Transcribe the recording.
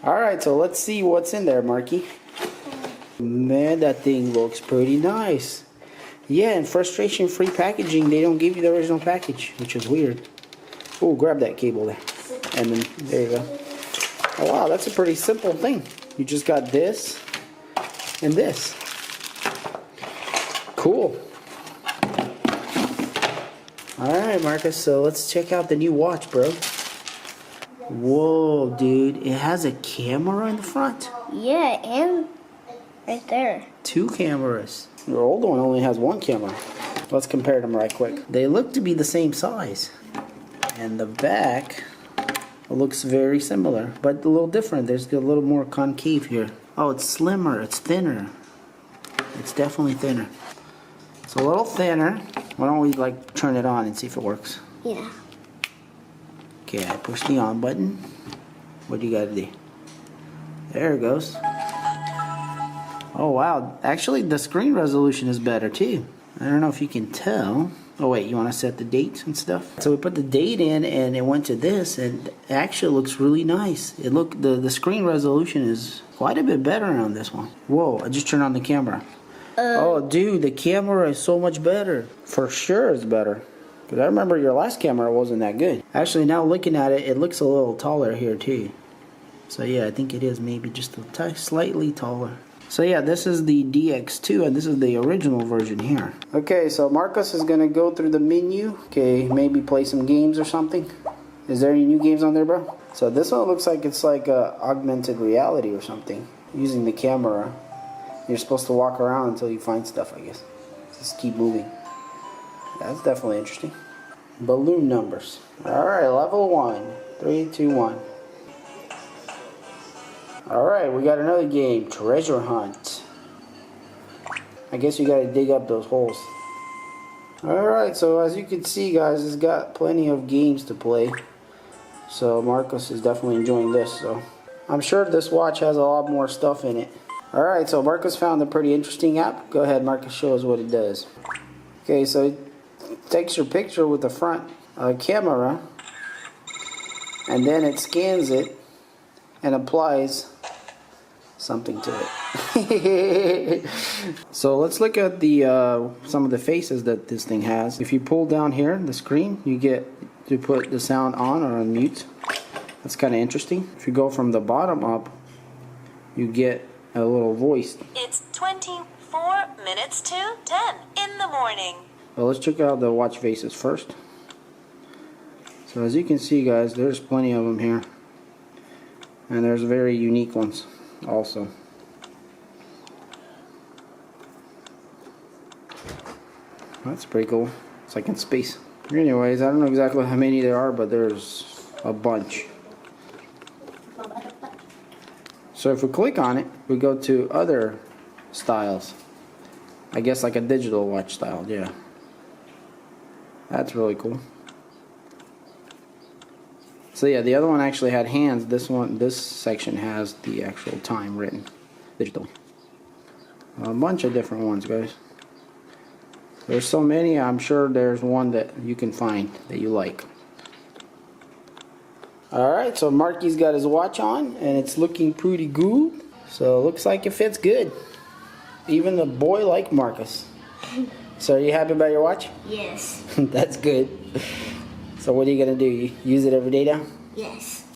Alright, so let's see what's in there, Marky. Man, that thing looks pretty nice. Yeah, and frustration-free packaging, they don't give you the original package, which is weird. Oh, grab that cable there. And then, there you go. Oh wow, that's a pretty simple thing. You just got this and this. Cool. Alright, Marcus, so let's check out the new watch, bro. Whoa, dude, it has a camera in the front. Yeah, and right there. 2 cameras. Your old one only has 1 camera. Let's compare them right quick. They look to be the same size. And the back looks very similar, but a little different. There's a little more concave here. Oh, it's slimmer, it's thinner. It's definitely thinner. It's a little thinner. Why don't we like turn it on and see if it works? Yeah. Okay, I push the on button. What do you gotta do? There it goes. Oh wow, actually the screen resolution is better too. I don't know if you can tell. Oh wait, you want to set the dates and stuff? So we put the date in and it went to this, and it actually looks really nice. The screen resolution is quite a bit better on this one. Whoa, I just turned on the camera. Oh dude, the camera is so much better. For sure it's better. Because I remember your last camera wasn't that good. Actually, now looking at it, it looks a little taller here too. So yeah, I think it is maybe just slightly taller. So yeah, this is the DX2 and this is the original version here. Okay, so Marcus is gonna go through the menu. Okay, maybe play some games or something. Is there any new games on there, bro? So this one looks like it's like augmented reality or something. Using the camera. You're supposed to walk around until you find stuff, I guess. Just keep moving. That's definitely interesting. Balloon numbers. Alright, level 1. 3, 2, 1. Alright, we got another game. Treasure Hunt. I guess you gotta dig up those holes. Alright, so as you can see, guys, it's got plenty of games to play. So Marcus is definitely enjoying this. So I'm sure this watch has a lot more stuff in it. Alright, so Marcus found a pretty interesting app. Go ahead, Marcus, show us what it does. Okay, so it takes your picture with the front camera, and then it scans it and applies something to it. So let's look at the some of the faces that this thing has. If you pull down here, the screen, you get to put the sound on or on mute. That's kind of interesting. If you go from the bottom up, you get a little voice. It's 24 minutes to 10 in the morning. Well, let's check out the watch faces first. So as you can see, guys, there's plenty of them here. And there's very unique ones also. That's pretty cool. It's like in space. Anyways, I don't know exactly how many there are, but there's a bunch. So if we click on it, we go to other styles. I guess like a digital watch style, yeah. That's really cool. So yeah, the other one actually had hands. This section has the actual time written digital. A bunch of different ones, guys. There's so many, I'm sure there's one that you can find that you like. Alright, so Marky's got his watch on and it's looking pretty good. So it looks like it fits good. Even the boy like Marcus. So are you happy about your watch? Yes. That's good. So what are you going to do? You use it every day now? Yes.